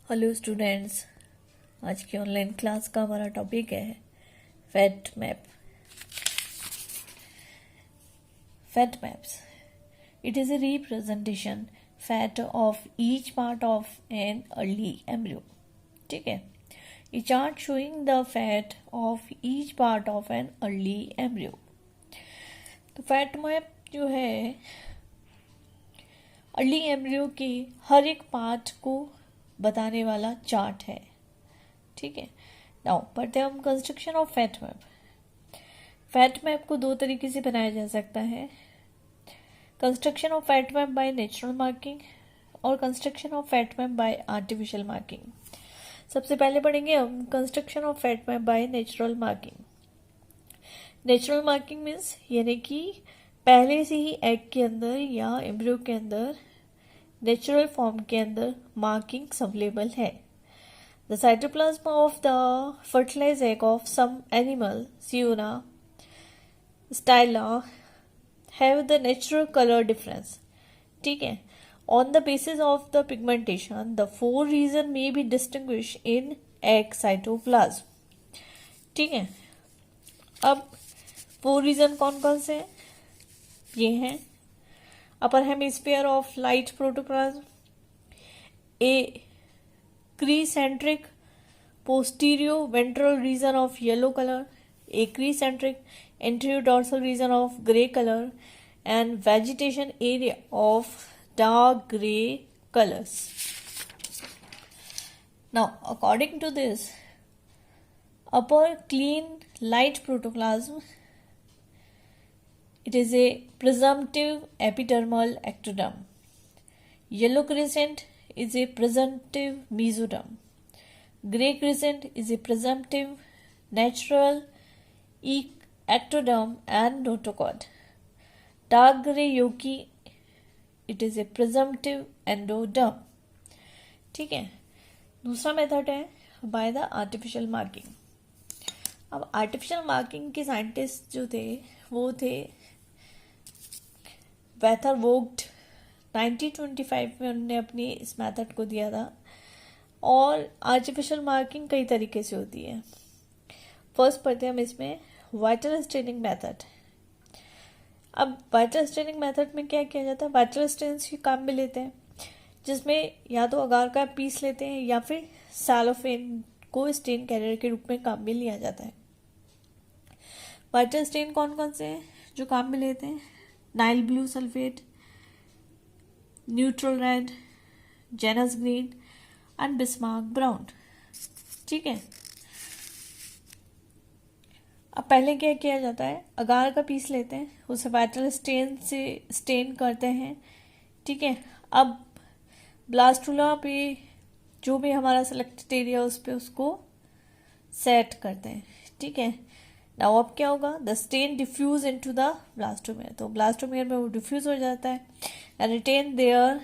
Hello students, आज की online class का हमारा टॉपिक है fat map. Fat maps, it is a representation fat of each part of an early embryo। ठीक है, ये chart showing the fat of each part of an early embryo. तो fat map जो है early embryo के हर एक part को बताने वाला चार्ट है। ठीक है, नाउ पढ़ते हैं हम construction of fate map. Fate map को दो तरीके से बनाया जा सकता है, construction of fate map by natural marking और construction of fate map by artificial marking. सबसे पहले पढ़ेंगे हम construction of fate map by natural marking. Natural marking means यानी कि पहले से ही एग के अंदर या एम्ब्रियो के अंदर नेचुरल फॉर्म के अंदर मार्किंग्स अवेलेबल है। The cytoplasm of the fertilized egg of some animal Ciona Styela have the natural colour difference. ठीक है, on the basis of the pigmentation the four region may be distinguish in egg cytoplasm. ठीक है, अब four reason कौन कौन से हैं? ये हैं upper hemisphere of light protoplasm, a cricentric posterior-ventral region of yellow color, a cricentric anterior-dorsal region of gray color, and vegetation area of dark gray colors. Now, according to this, upper clean light protoplasm, it is a presumptive epidermal ectoderm. Yellow crescent is a presumptive mesoderm. Gray crescent is a presumptive natural ectoderm and notochord. Dark gray yolky, it is a presumptive endoderm. ठीक है, दूसरा method है by the artificial marking. अब artificial marking के scientist जो थे वो थे वेथर वोग्ट। 1925 में उन्होंने अपनी इस मेथड को दिया था। और आर्टिफिशियल मार्किंग कई तरीके से होती है। फर्स्ट पढ़ते हैं हम इसमें वाइटल स्टेनिंग मेथड। अब वाइटल स्टेनिंग मेथड में क्या किया जाता है, वाइटल स्टेन्स के काम में लेते हैं जिसमें या तो अगार का पीस लेते हैं या फिर सैलोफेन को स्टेन कैरियर के रूप में काम में लिया जाता है। वाइटल स्टेन कौन कौन से हैं जो काम में लेते हैं? Nile blue sulphate, neutral red, Janus green and Bismarck brown. ठीक है, अब पहले क्या किया जाता है, अगार का पीस लेते हैं, उसे वाइटल स्टेन से स्टेन करते हैं। ठीक है, अब ब्लास्टुला पे जो भी हमारा सिलेक्टेड एरिया उस पे उसको सेट करते हैं। ठीक है, नाउ अब क्या होगा, the stain diffuse into the blastomere. तो ब्लास्टोमेयर में वो डिफ्यूज हो जाता है and retain their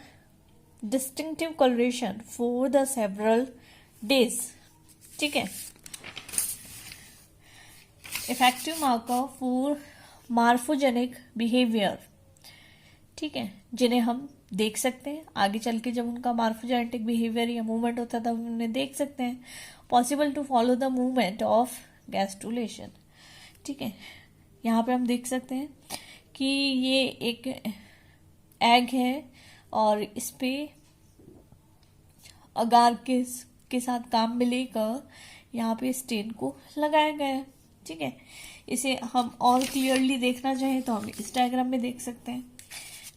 distinctive coloration for the several days. ठीक है, effective marker for morphogenic behaviour. ठीक है, जिन्हें हम देख सकते हैं आगे चल के, जब उनका मार्फोजेनेटिक बिहेवियर या मूवमेंट होता है तब उन्हें देख सकते हैं। Possible to follow the movement of gastrulation. ठीक है, यहाँ पे हम देख सकते हैं कि ये एक एग है और इस पे अगार के साथ काम में लेकर यहाँ पे स्टेन को लगाया गया है। ठीक है, इसे हम और क्लियरली देखना चाहें तो हम इस डायग्राम में देख सकते हैं,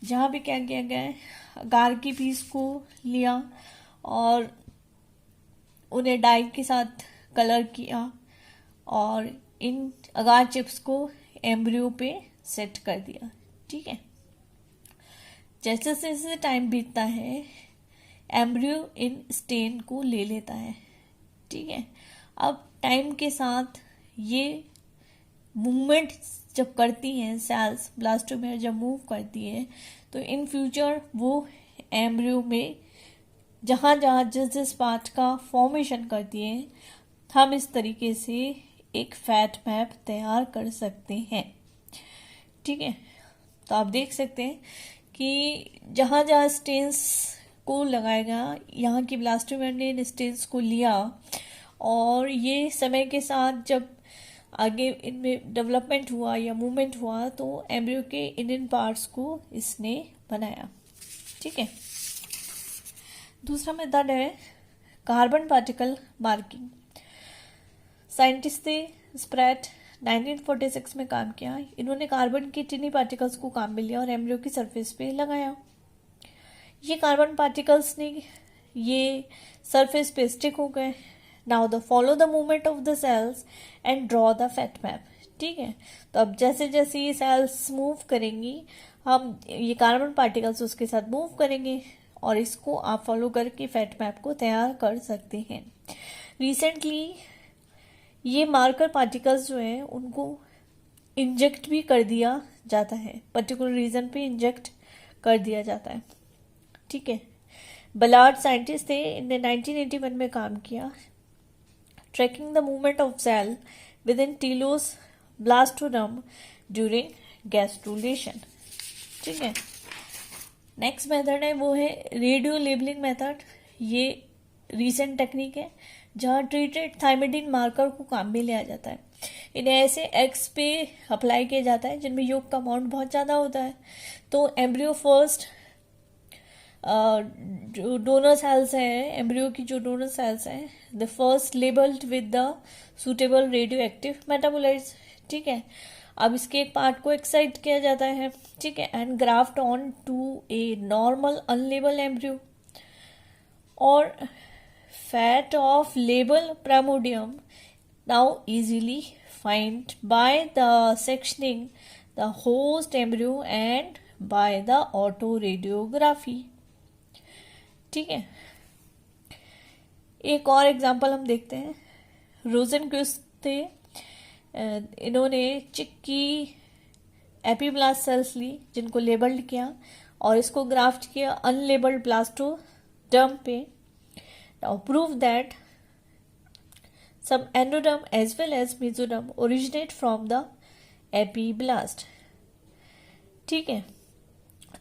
जहाँ पे क्या किया गया है, अगार की पीस को लिया और उन्हें डाई के साथ कलर किया और इन अगार चिप्स को एम्ब्रियो पे सेट कर दिया। ठीक है, जैसे जैसे टाइम बीतता है एम्ब्रियो इन स्टेन को ले लेता है। ठीक है, अब टाइम के साथ ये मूवमेंट जब करती हैं सेल्स, ब्लास्टोमेयर जब मूव करती है तो इन फ्यूचर वो एम्ब्रियो में जहाँ जहाँ जिस जिस पार्ट का फॉर्मेशन करती है हम इस तरीके से एक फैट मैप तैयार कर सकते हैं। ठीक है, तो आप देख सकते हैं कि जहाँ जहाँ स्टेन्स को लगाएगा, यहाँ की ब्लास्टोमेम्ब्रेन स्टेन्स को लिया, और ये समय के साथ जब आगे इनमें डेवलपमेंट हुआ या मूवमेंट हुआ तो एम्ब्रियो के इंडियन पार्ट्स को इसने बनाया। ठीक है। दूसरा मेथड है कार्बन पार्टिकल मार्किंग। साइंटिस्ट थे स्प्रैट, 1946 में काम किया। इन्होंने कार्बन के टिनी पार्टिकल्स को काम में लिया और एम्ब्रियो की सरफेस पे लगाया। ये कार्बन पार्टिकल्स ने ये सरफेस पे स्टिक हो गए। Now follow the movement of the cells and draw the fat map. ठीक है। तो अब जैसे जैसे ये सेल्स मूव करेंगी, हम ये कार्बन पार्टिकल्स उसके साथ मूव करेंगे और इसको आप फॉलो करके फैट मैप को तैयार कर सकते हैं। रिसेंटली ये मार्कर पार्टिकल्स जो हैं उनको इंजेक्ट भी कर दिया जाता है, पर्टिकुलर रीजन पे इंजेक्ट कर दिया जाता है। ठीक है। बलार्ड साइंटिस्ट थे, इनने 1981 में काम किया, tracking the movement of cell within teleost blastoderm during gastrulation. ठीक है। नेक्स्ट मेथड है वो है रेडियो लेबलिंग मेथड। ये रीसेंट टेक्निक है जहाँ ट्रीटेड थाइमिडीन मार्कर को काम में लिया जाता है। इन्हें ऐसे एग्स पे अप्लाई किया जाता है जिनमें योग का अमाउंट बहुत ज़्यादा होता है। तो एम्ब्रियो फर्स्ट जो डोनर सेल्स हैं, एम्ब्रियो की जो डोनर सेल्स हैं, the first labelled with the suitable radio active metabolites. ठीक है। अब इसके एक पार्ट को एक्साइट किया जाता है। ठीक है। And graft on to a normal unlabel embryo, और fat of label primordium now easily find by the sectioning the host embryo and by the autoradiography। ठीक है। एक और एग्जांपल हम देखते हैं। रोजेनक्विस्ट थे, इन्होंने चिक की एपीब्लास्ट सेल्स ली जिनको लेबल्ड किया और इसको ग्राफ्ट किया अनलेबल्ड ब्लास्टोडर्म पे। Now prove that some endoderm as well as mesoderm originate from the epiblast। ठीक है।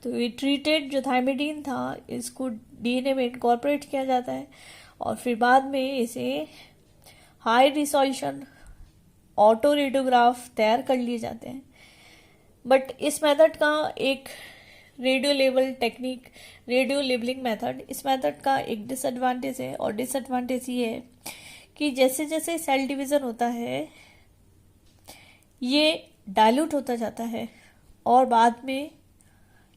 तो ये ट्रीटेड जो थाइमिडीन था इसको डीएनए में इनकॉर्पोरेट किया जाता है और फिर बाद में इसे हाई रिजोल्यूशन ऑटो रेडियोग्राफ तैयार कर लिए जाते हैं। बट इस मेथड का एक radio label technique, radio labelling method, इस मेथड का एक डिसएडवांटेज है, और डिसएडवांटेज ये है कि जैसे जैसे सेल डिवीजन होता है ये डाइल्यूट होता जाता है और बाद में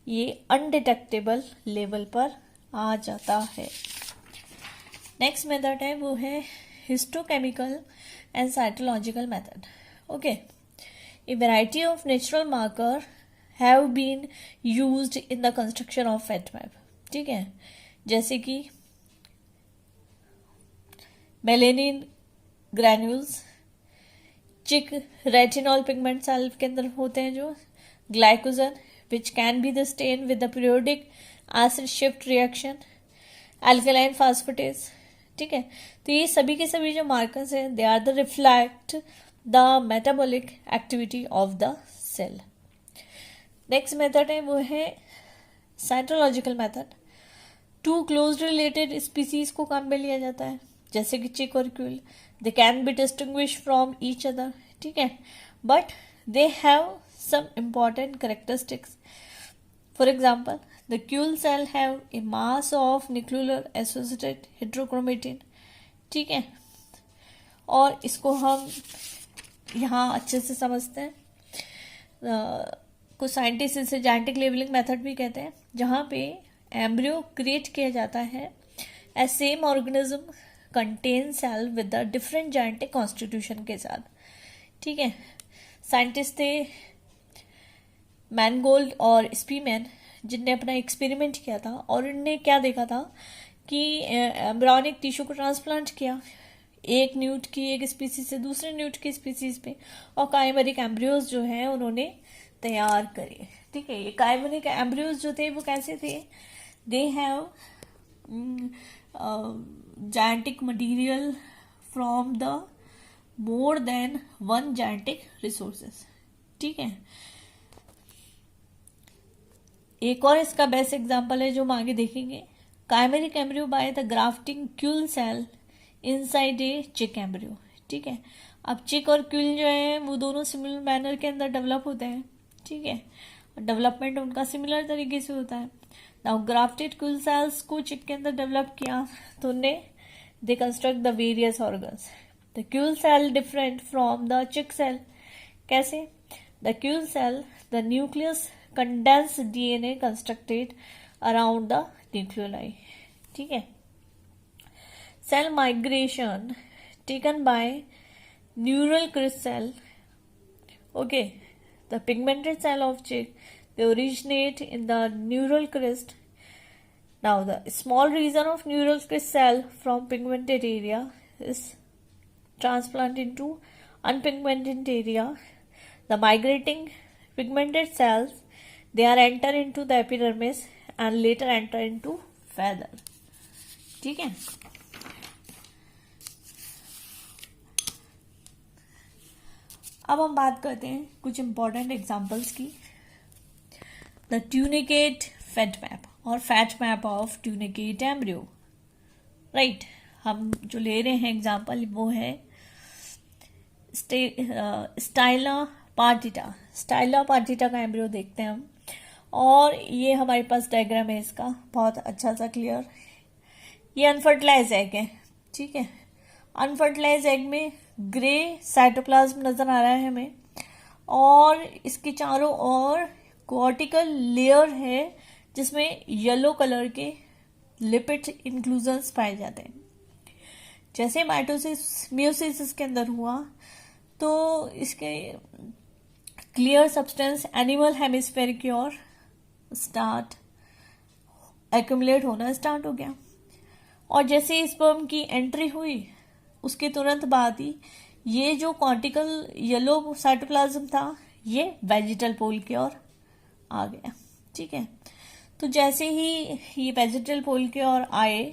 ये अनडिटेक्टेबल लेवल पर आ जाता है। नेक्स्ट मेथड है वो है histochemical and cytological method. Okay. A variety of natural marker have been used in the construction of fat map। ठीक है। जैसे कि मेलेनिन ग्रैन्यूल्स, चिक रेटिनॉल पिगमेंट सेल के अंदर होते हैं, जो glycogen which can be the stain with the periodic acid shift reaction, alkaline phosphatase. ठीक है। तो ये सभी के सभी जो मार्कर्स हैं they are the reflect the metabolic activity of the cell. Next method है वो है cytological method. Two close related species को काम में लिया जाता है जैसे कि चिक और quail. They can be distinguish from each other. ठीक है। But they have some important characteristics. For example the quail cell have a mass of nuclear associated heterochromatin. ठीक है। और इसको हम यहाँ अच्छे से समझते हैं। कुछ साइंटिस्ट इसे जेनेटिक लेबलिंग मेथड भी कहते हैं, जहाँ पे एम्ब्रियो क्रिएट किया जाता है a same organism contain cell with the different genetic constitution के साथ। ठीक है। साइंटिस्ट थे मैनगोल्ड और स्पीमैन, जिनने अपना एक्सपेरिमेंट किया था और इनने क्या देखा था कि एम्ब्रियोनिक टिश्यू को ट्रांसप्लांट किया एक न्यूट की एक स्पीसीज से दूसरे न्यूट की स्पीसीज पे, और काइमेरिक एम्ब्रियोज जो हैं उन्होंने तैयार करे। ठीक है। ये काइमेरिक एम्ब्रियोज जो थे वो कैसे थे? They have genetic material from the more than one genetic resources. ठीक है। एक और इसका बेस्ट एग्जांपल है जो हम आगे देखेंगे, chimeric embryo by the grafting Kiul cell inside a chick embryo. ठीक है, अब चिक और क्यूल जो है वो दोनों सिमिलर मैनर के अंदर डेवलप होते हैं. ठीक है, डेवलपमेंट उनका सिमिलर तरीके से होता है. नाउ ग्राफ्टेड क्यूल सेल्स को चिक के अंदर डेवलप किया तो उन्हें they construct the various organs. The quail cell different from the chick cell. कैसे? The quail cell, the nucleus condense DNA constructed around the nucleoli. ठीक है, cell migration taken by neural crest cell. Okay, the pigmented cell of chick, they originate in the neural crest. Now the small region of neural crest cell from pigmented area is transplanted into unpigmented area. The migrating pigmented cells, they are enter into the epidermis and later enter into feather. ठीक है, अब हम बात करते हैं कुछ important examples की. The tunicate fat map और fat map of tunicate embryo. Right, हम जो ले रहे हैं एग्जांपल वो है स्टाइला पार्टिटा. स्टाइला पार्टिटा का एम्ब्रियो देखते हैं हम, और ये हमारे पास डायग्राम है इसका, बहुत अच्छा सा क्लियर. ये अनफर्टिलाइज एग है. ठीक है, अनफर्टिलाइज एग में ग्रे साइटोप्लाज्म नजर आ रहा है हमें, और इसके चारों ओर कॉर्टिकल लेयर है जिसमें येलो कलर के लिपिड इंक्लूजन्स पाए जाते हैं. जैसे माइटोसिस मियोसिस के अंदर हुआ तो इसके क्लियर सब्सटेंस एनिमल हेमिस्फेयर की ओर स्टार्ट एक्यूमुलेट होना स्टार्ट हो गया, और जैसे स्पर्म की एंट्री हुई उसके तुरंत बाद ही ये जो कॉर्टिकल येलो साइटोप्लाज्म था ये वेजिटल पोल की ओर आ गया. ठीक है, तो जैसे ही ये वेजिटल पोल की ओर आए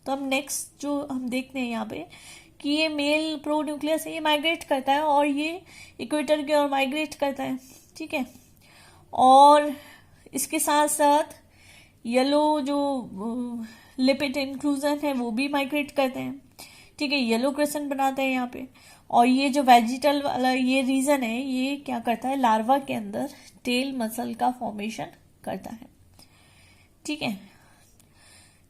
तो अब नेक्स्ट जो हम देखते हैं यहाँ पे कि ये मेल प्रो न्यूक्लियस है, ये माइग्रेट करता है और ये इक्वेटर की ओर माइग्रेट करता है. ठीक है, और इसके साथ साथ येलो जो लिपिड इंक्लूजन है वो भी माइग्रेट करते हैं. ठीक है, येलो क्रिस्टेंट बनाते हैं यहाँ पे, और ये जो वेजिटल वाला ये रीजन है ये क्या करता है, लार्वा के अंदर टेल मसल का फॉर्मेशन करता है. ठीक है,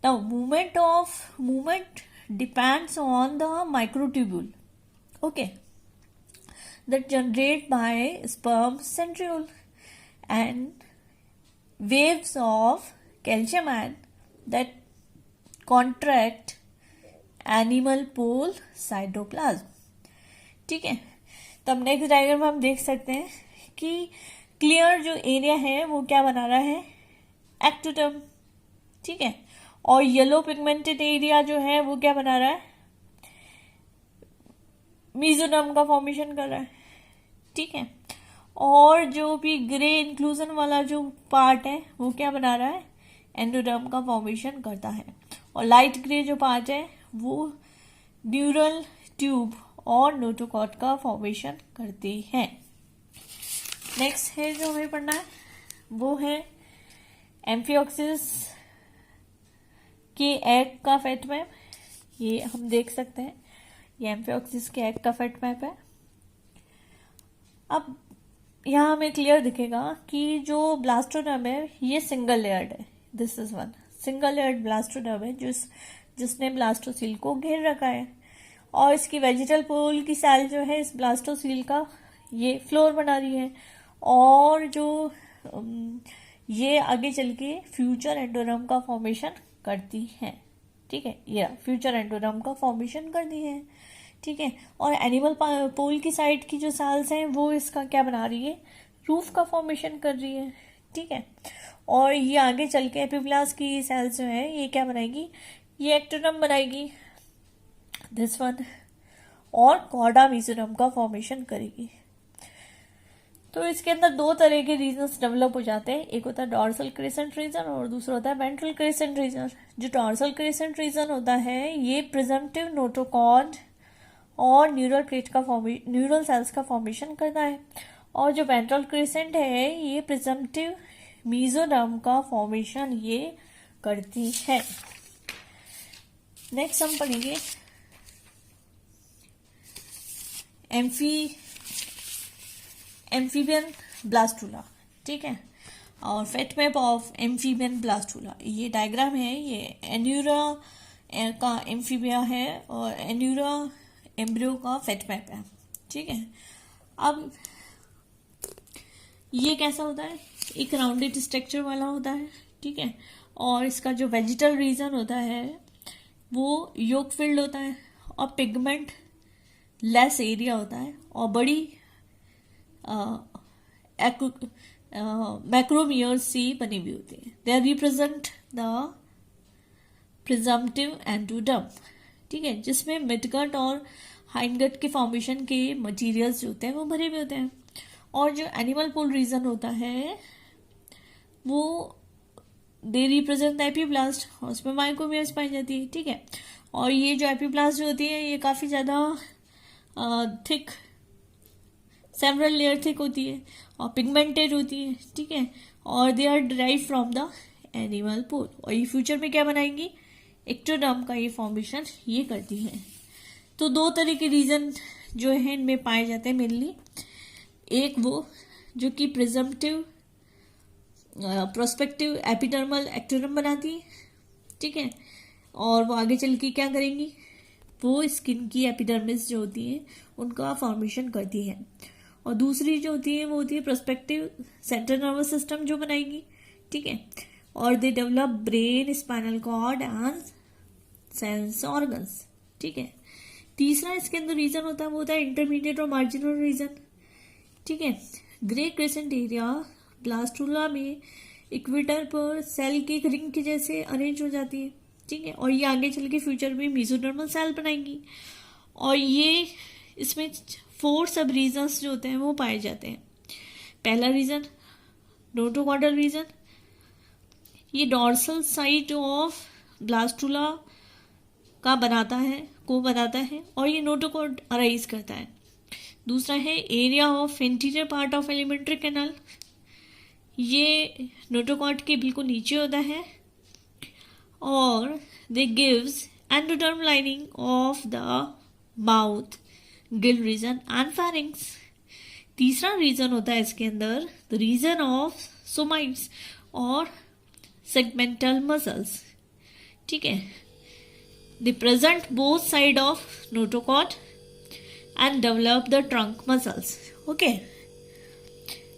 now movement depends on the microtubule. Okay, that generate by sperm centriole and waves of calcium ion that contract animal pole cytoplasm. ठीक है, तब नेक्स्ट डायग्राम में हम देख सकते हैं कि क्लियर जो एरिया है वो क्या बना रहा है, एक्टोडर्म. ठीक है, और येलो पिगमेंटेड एरिया जो है वो क्या बना रहा है, मेसोडर्म का फॉर्मेशन कर रहा है. ठीक है, और जो भी ग्रे इंक्लूजन वाला जो पार्ट है वो क्या बना रहा है, एंडोडर्म का फॉर्मेशन करता है, और लाइट ग्रे जो पार्ट है वो न्यूरल ट्यूब और नोटोकॉट का फॉर्मेशन करती है. नेक्स्ट है जो हमें पढ़ना है वो है एम्फियोक्सिस के एग का फैट मैप. ये हम देख सकते हैं, ये एम्फियोक्सिस के एग का फैट मैप है. अब यहाँ हमें क्लियर दिखेगा कि जो ब्लास्टोडर्म है ये सिंगल लेयर्ड है. This is one single layered blastoderm है जिसने ब्लास्टोसील को घेर रखा है, और इसकी वेजिटल पोल की सेल जो है इस ब्लास्टोसील का ये फ्लोर बना रही है, और जो ये आगे चल के फ्यूचर एंडोडर्म का फॉर्मेशन करती है. ठीक है, ये फ्यूचर एंडोडर्म का फॉर्मेशन करती है. ठीक है, और एनिमल पोल की साइड की जो सेल्स हैं वो इसका क्या बना रही है, रूफ का फॉर्मेशन कर रही है. ठीक है, और ये आगे चल के एपिब्लास्ट की सेल्स जो है ये क्या बनाएगी, ये एक्टोडर्म बनाएगी, दिस वन, और कॉर्डा मेसोडर्म का फॉर्मेशन करेगी. तो इसके अंदर दो तरह के रीजन्स डेवलप हो जाते हैं, एक होता है डॉर्सल क्रेसेंट रीजन और दूसरा होता है वेंट्रल क्रेसेंट रीजन. जो डॉर्सल क्रेसेंट रीजन होता है ये प्रिजम्पटिव नोटोकॉड और न्यूरल सेल्स का फॉर्मेशन करता है, और जो वेंट्रल क्रेसेंट है ये प्रिजम्पटिव मेसोडर्म का फॉर्मेशन ये करती है. नेक्स्ट हम पढ़ेंगे एम्फीबियन ब्लास्टूला, ठीक है, और fate map of amphibian blastula. ये डायग्राम है, ये एन्यूरा का एम्फीबिया है और एन्यूरा एम्ब्रियो का फेट मैप है, ठीक है। अब ये कैसा होता है, एक राउंडेड स्ट्रक्चर वाला होता है, ठीक है, और इसका जो वेजिटल रीजन होता है वो योक फिल्ड होता है और पिगमेंट लेस एरिया होता है और बड़ी मैक्रोमियर्स से बनी हुई होती है। They represent the presumptive endoderm, ठीक है, जिसमें मिडगट और हाइंडगट के फॉर्मेशन के मटेरियल्स जो होते हैं वो भरे हुए होते हैं। और जो एनिमल पोल रीजन होता है वो दे रिप्रेजेंट द एपीब्लास्ट, और उसमें माइक्रोमियर्स पाई जाती है, ठीक है। और ये जो एपीब्लास्ट जो होती है ये काफ़ी ज़्यादा थिक, सेवरल लेयर थिक होती है और पिगमेंटेड होती है, ठीक है, और they are derive from the animal pole. और ये फ्यूचर में क्या बनाएंगी, एक्टोडर्म का ये फॉर्मेशन ये करती है। तो दो तरह के रीजन जो है इनमें पाए जाते हैं मेनली, एक वो जो कि प्रिजम्पटिव प्रोस्पेक्टिव एपिडर्मल एक्टोडर्म बनाती है, ठीक है, और वो आगे चल के क्या करेंगी, वो स्किन की एपिडर्मिस जो होती है उनका फॉर्मेशन करती है। और दूसरी जो होती है वो होती है प्रोस्पेक्टिव सेंट्रल नर्वस सिस्टम जो बनाएगी, ठीक है, और they develop brain, spinal cord and sense organs, ठीक है। तीसरा इसके अंदर रीजन होता है वो होता है इंटरमीडिएट और मार्जिनल रीजन, ठीक है। ग्रे क्रेसेंट एरिया ब्लास्टूला में इक्वेटर पर सेल के रिंग के जैसे अरेंज हो जाती है, ठीक है, और ये आगे चल के फ्यूचर में मेसोडर्मल सेल बनाएंगी। और ये इसमें 4 सब रीजन्स जो होते हैं वो पाए जाते हैं। पहला रीजन नोटोकॉर्डल रीजन, ये डॉर्सल साइड ऑफ ब्लास्टूला को बनाता है और ये नोटोकॉर्ड अराइज करता है। दूसरा है area of anterior part of alimentary canal, ये नोटोकॉर्ड के बिल्कुल नीचे होता है और they gives endoderm lining of the mouth, gill region and pharynx. तीसरा रीजन होता है इसके अंदर द रीजन ऑफ सोमाइट्स और सेगमेंटल मसल्स, ठीक है, they present both side of notochord and develop the trunk muscles, okay.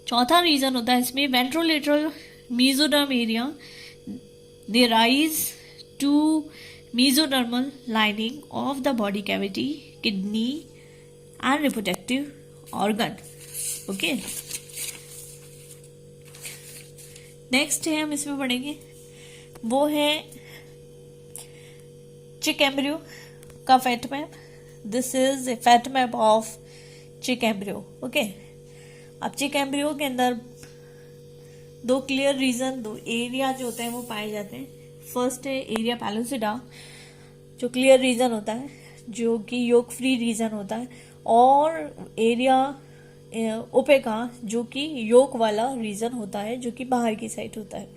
चौथा रीजन होता है इसमें ventrolateral mesoderm area, they rise to mesodermal lining of the body cavity, kidney and reproductive organ, okay. Next है हम इसमें पढ़ेंगे वो है चिक एम्ब्रियो का fat map. This is a fat map of चिक एम्ब्रियो, ओके। अब चिक एम्ब्रियो के अंदर 2 क्लियर रीजन, 2 एरिया जो होते हैं वो पाए जाते हैं। फर्स्ट है एरिया पैलोसिडा जो क्लियर रीजन होता है, जो कि योक फ्री रीजन होता है, और एरिया ओपेका जो कि योक वाला रीजन होता है, जो कि बाहर की साइड होता है,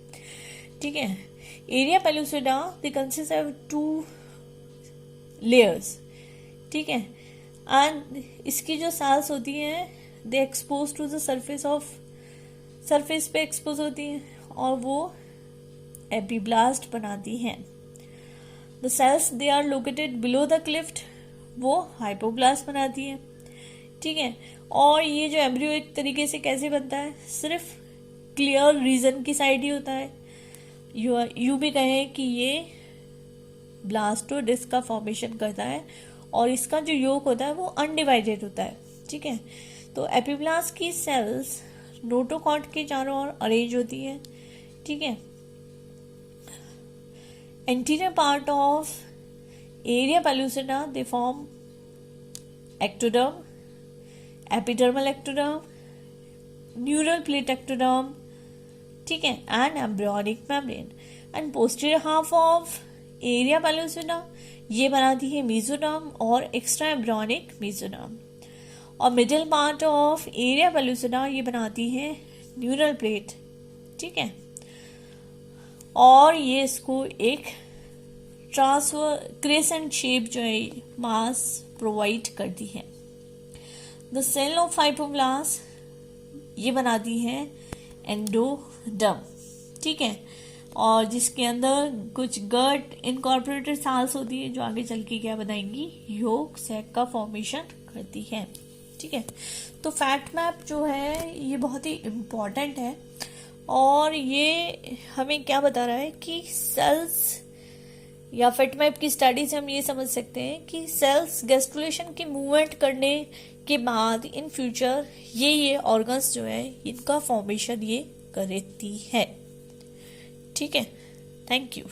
ठीक है। Area pellucida they consist of 2 layers, ठीक है, एंड इसकी जो सेल्स होती हैं they expose to the surface पे एक्सपोज होती हैं और वो एपीब्लास्ट बनाती हैं। The cells they are located below the cleft, वो हाइपोब्लास्ट बनाती है, ठीक है। और ये जो एम्ब्रियो एक तरीके से कैसे बनता है, सिर्फ क्लियर रीजन की साइड ही होता है। यू भी कहें कि ये ब्लास्टोडिस्क का फॉर्मेशन करता है और इसका जो योक होता है वो अनडिवाइडेड होता है, ठीक है। तो एपीब्लास्ट की सेल्स नोटोकॉर्ड के चारों ओर अरेंज होती है, ठीक है। Anterior part of area pellucida they form ectoderm, epidermal ectoderm, neural plate ectoderm, ठीक है, and embryonic membrane. And posterior half of area pellucida ये बनाती है मेसोडर्म और एक्स्ट्रा एम्ब्रियोनिक मेसोडर्म, और middle part of area pellucida ये बनाती है न्यूरल प्लेट, ठीक है। और ये इसको एक ट्रांसफर क्रेसेंट शेप जो है मास प्रोवाइड करती है। द सेल ऑफ फाइब्रोब्लास्ट ये बनाती है एंडोडर्म, ठीक है, और जिसके अंदर कुछ गट इनकॉर्पोरेटेड सेल्स होती है जो आगे चल के क्या बनाएंगी, योग सैक का फॉर्मेशन करती है, ठीक है। तो फैट मैप जो है ये बहुत ही इम्पॉर्टेंट है और ये हमें क्या बता रहा है कि सेल्स या फैट मैप की स्टडी से हम ये समझ सकते हैं कि सेल्स गैस्ट्रुलेशन की मूवमेंट करने के बाद इन फ्यूचर ये ऑर्गन्स जो है इनका फॉर्मेशन ये करती है, ठीक है। Thank you.